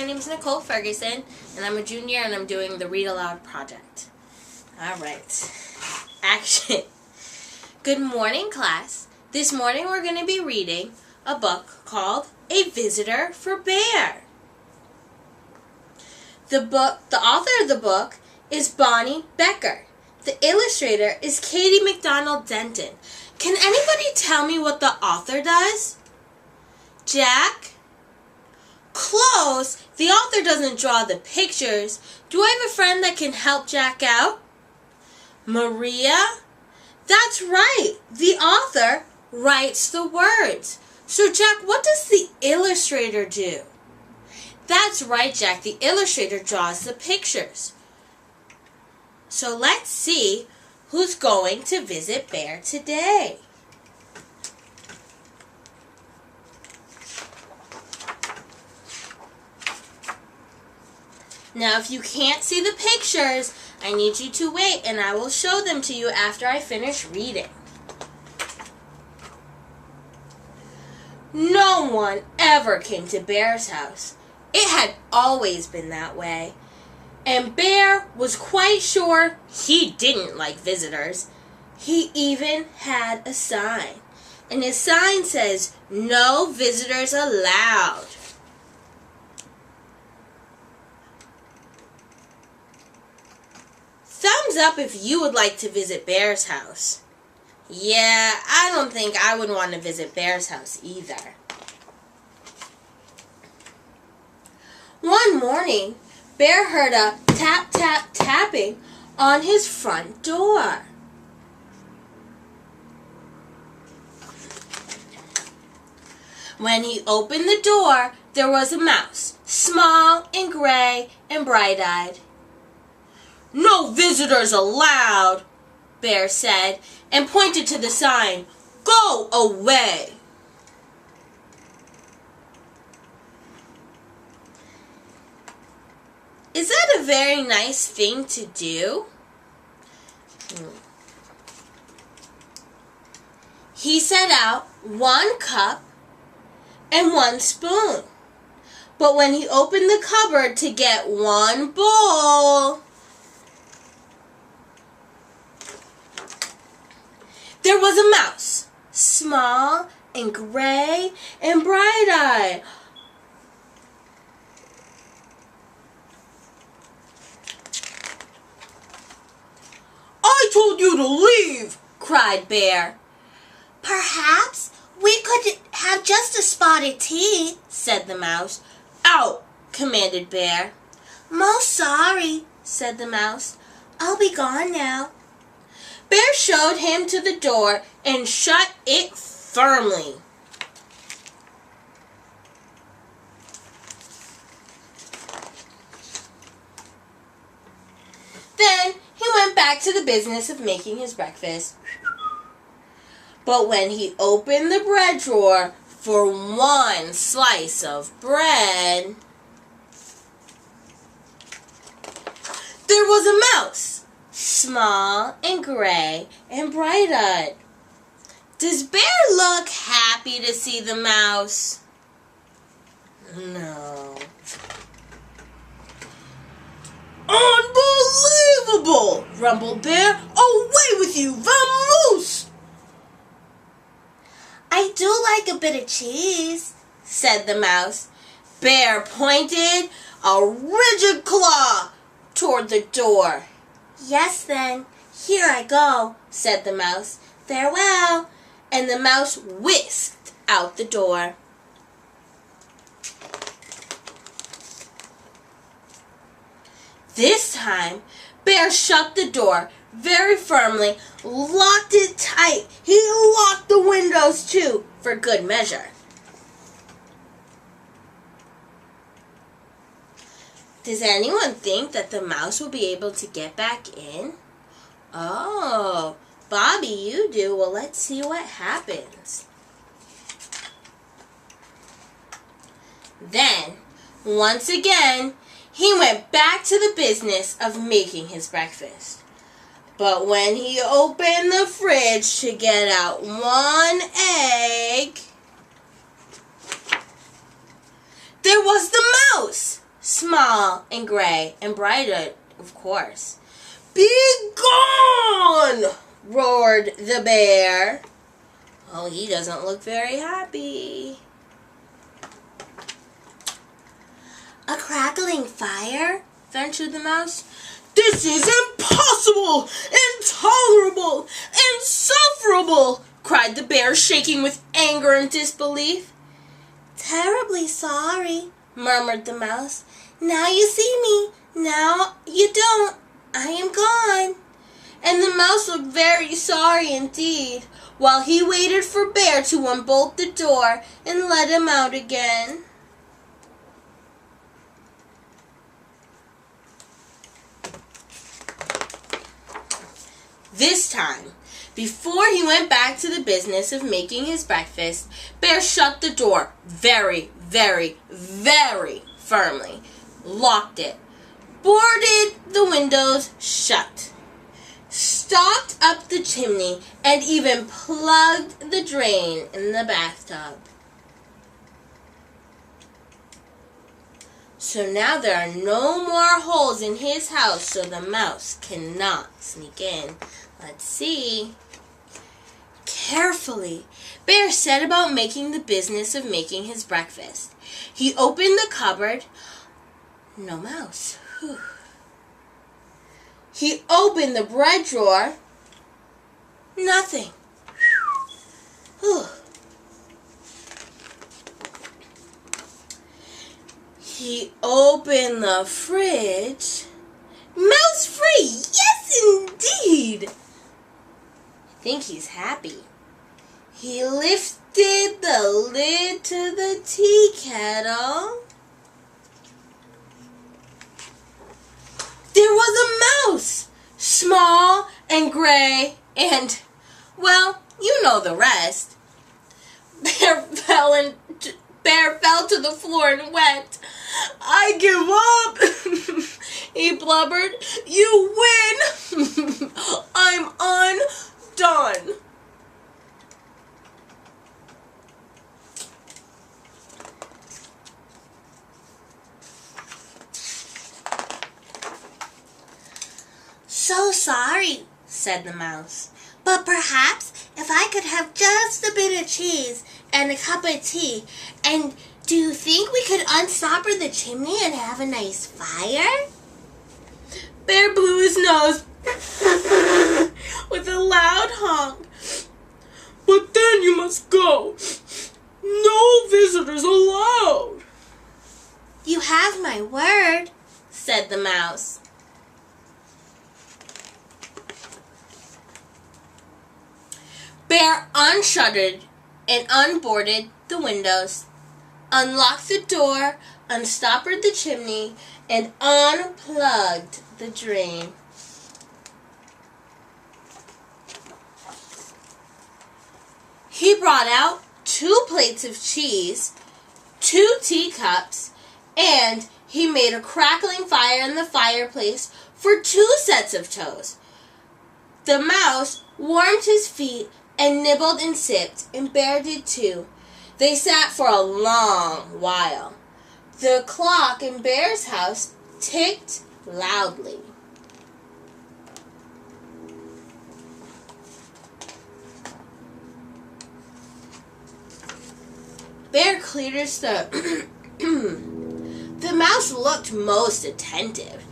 my name is Nicole Ferguson, and I'm a junior, and I'm doing the Read Aloud project. Alright. Action. Good morning, class. This morning we're going to be reading a book called A Visitor for Bear. The author of the book is Bonnie Becker. The illustrator is Katie McDonald Denton. Can anybody tell me what the author does? Jack? Close. The author doesn't draw the pictures. Do I have a friend that can help Jack out? Maria? That's right. The author writes the words. So Jack, what does the illustrator do? That's right, Jack. The illustrator draws the pictures. So let's see who's going to visit Bear today. Now, if you can't see the pictures, I need you to wait, and I will show them to you after I finish reading. No one ever came to Bear's house. It had always been that way. And Bear was quite sure he didn't like visitors. He even had a sign. And his sign says, "No visitors allowed." Thumbs up if you would like to visit Bear's house. Yeah, I don't think I would want to visit Bear's house either. One morning, Bear heard a tap, tap, tapping on his front door. When he opened the door, there was a mouse, small and gray and bright-eyed. "No visitors allowed," Bear said, and pointed to the sign, "Go away." Is that a very nice thing to do? He set out 1 cup and 1 spoon. But when he opened the cupboard to get 1 bowl, there was a mouse, small and gray and bright-eyed. "I told you to leave," cried Bear. "Perhaps we could have just a spotted tea," said the mouse. "Out," commanded Bear. "Most sorry," said the mouse. "I'll be gone now." Bear showed him to the door and shut it firmly. Then he went back to the business of making his breakfast. But when he opened the bread drawer for 1 slice of bread, there was a mouse, small and gray and bright-eyed. Does Bear look happy to see the mouse? No. "Unbelievable!" rumbled Bear. "Away with you, vamoose!" "I do like a bit of cheese," said the mouse. Bear pointed a rigid claw toward the door. "Yes, then, here I go," said the mouse. "Farewell." And the mouse whisked out the door. This time, Bear shut the door very firmly, locked it tight. He locked the windows too, for good measure. Does anyone think that the mouse will be able to get back in? Oh, Bobby, you do. Well, let's see what happens. Then, once again, he went back to the business of making his breakfast. But when he opened the fridge to get out 1 egg, there was the mouse, small and gray and bright, of course. "Be gone!" roared the bear. Oh, he doesn't look very happy. "A crackling fire?" ventured the mouse. "This is impossible, intolerable, insufferable!" cried the bear, shaking with anger and disbelief. "Terribly sorry," murmured the mouse. "Now you see me, now you don't. I am gone." And the mouse looked very sorry indeed, while he waited for Bear to unbolt the door and let him out again. This time, before he went back to the business of making his breakfast, Bear shut the door very, very, very firmly, locked it, boarded the windows shut, stopped up the chimney, and even plugged the drain in the bathtub. So now there are no more holes in his house, so the mouse cannot sneak in. Let's see. Carefully, Bear set about making the business of making his breakfast. He opened the cupboard. No mouse. Whew. He opened the bread drawer. Nothing. Whew. He opened the fridge. Mouse free! Yes, indeed! I think he's happy. He lifted the lid to the tea kettle. There was a mouse, small and gray and, well, you know the rest. Bear fell to the floor and wept. "I give up," he blubbered. "You win. I'm undone." "So sorry," said the mouse. "But perhaps if I could have just a bit of cheese and a cup of tea, and do you think we could unstopper the chimney and have a nice fire?" Bear blew his nose with a loud honk. "But then you must go. No visitors allowed." "You have my word," said the mouse. Bear unshuttered and unboarded the windows, unlocked the door, unstoppered the chimney, and unplugged the drain. He brought out 2 plates of cheese, 2 teacups, and he made a crackling fire in the fireplace for 2 sets of toes. The mouse warmed his feet and nibbled and sipped, and Bear did too. They sat for a long while. The clock in Bear's house ticked loudly. Bear cleared his throat. The mouse looked most attentive.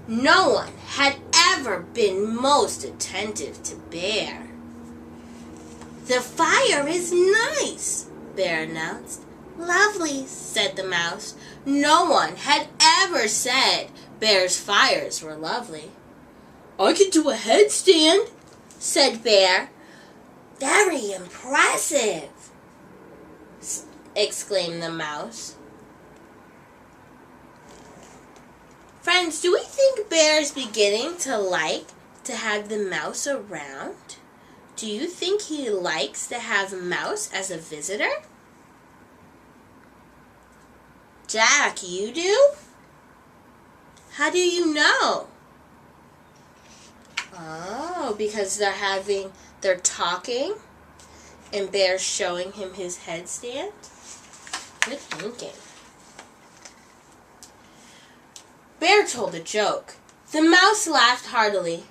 No one had ever been most attentive to Bear. "The fire is nice," Bear announced. "Lovely," said the mouse. No one had ever said Bear's fires were lovely. "I could do a headstand," said Bear. "Very impressive," exclaimed the mouse. Friends, do we think Bear is beginning to like to have the mouse around? Do you think he likes to have Mouse as a visitor? Jack, you do? How do you know? Oh, because they're talking and Bear's showing him his headstand? Good thinking. Bear told a joke. The mouse laughed heartily.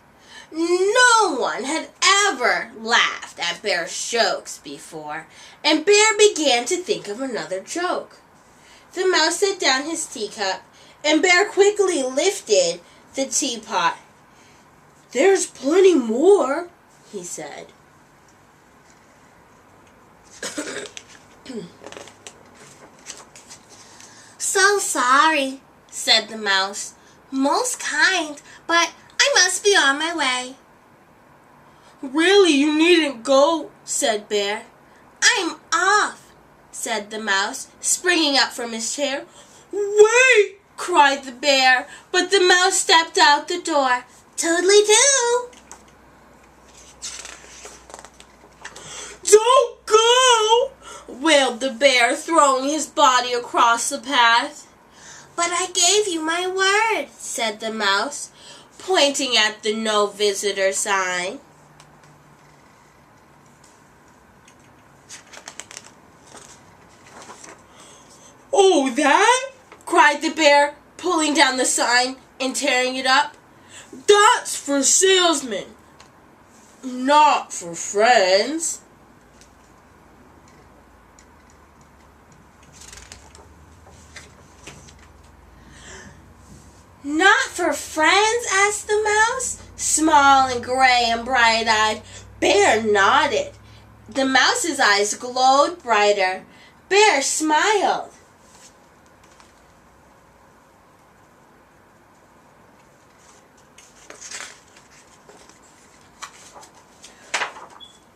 No one had ever laughed at Bear's jokes before, and Bear began to think of another joke. The mouse set down his teacup, and Bear quickly lifted the teapot. "There's plenty more," he said. "So sorry," said the mouse. "Most kind, but I must be on my way." "Really, you needn't go," said Bear. "I'm off," said the mouse, springing up from his chair. "Wait!" cried the bear, but the mouse stepped out the door. "Toodly-doo!" "Don't go!" wailed the bear, throwing his body across the path. "But I gave you my word," said the mouse, pointing at the no visitor sign. "Oh, that?" cried the bear, pulling down the sign and tearing it up. "That's for salesmen, not for friends." "Not for friends?" asked the mouse, small and gray and bright-eyed. Bear nodded. The mouse's eyes glowed brighter. Bear smiled.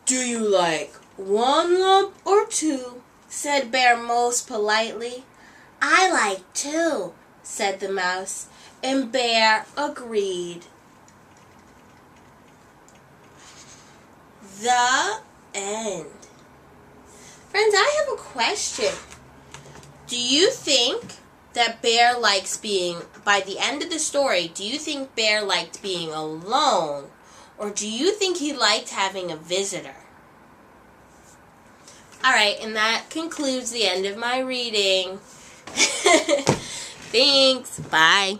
"Do you like one lump or two?" said Bear most politely. "I like two," said the mouse, and Bear agreed. The end. Friends, I have a question. Do you think that Bear likes being, by the end of the story, do you think Bear liked being alone, or do you think he liked having a visitor? Alright, and that concludes the end of my reading. Thanks. Bye.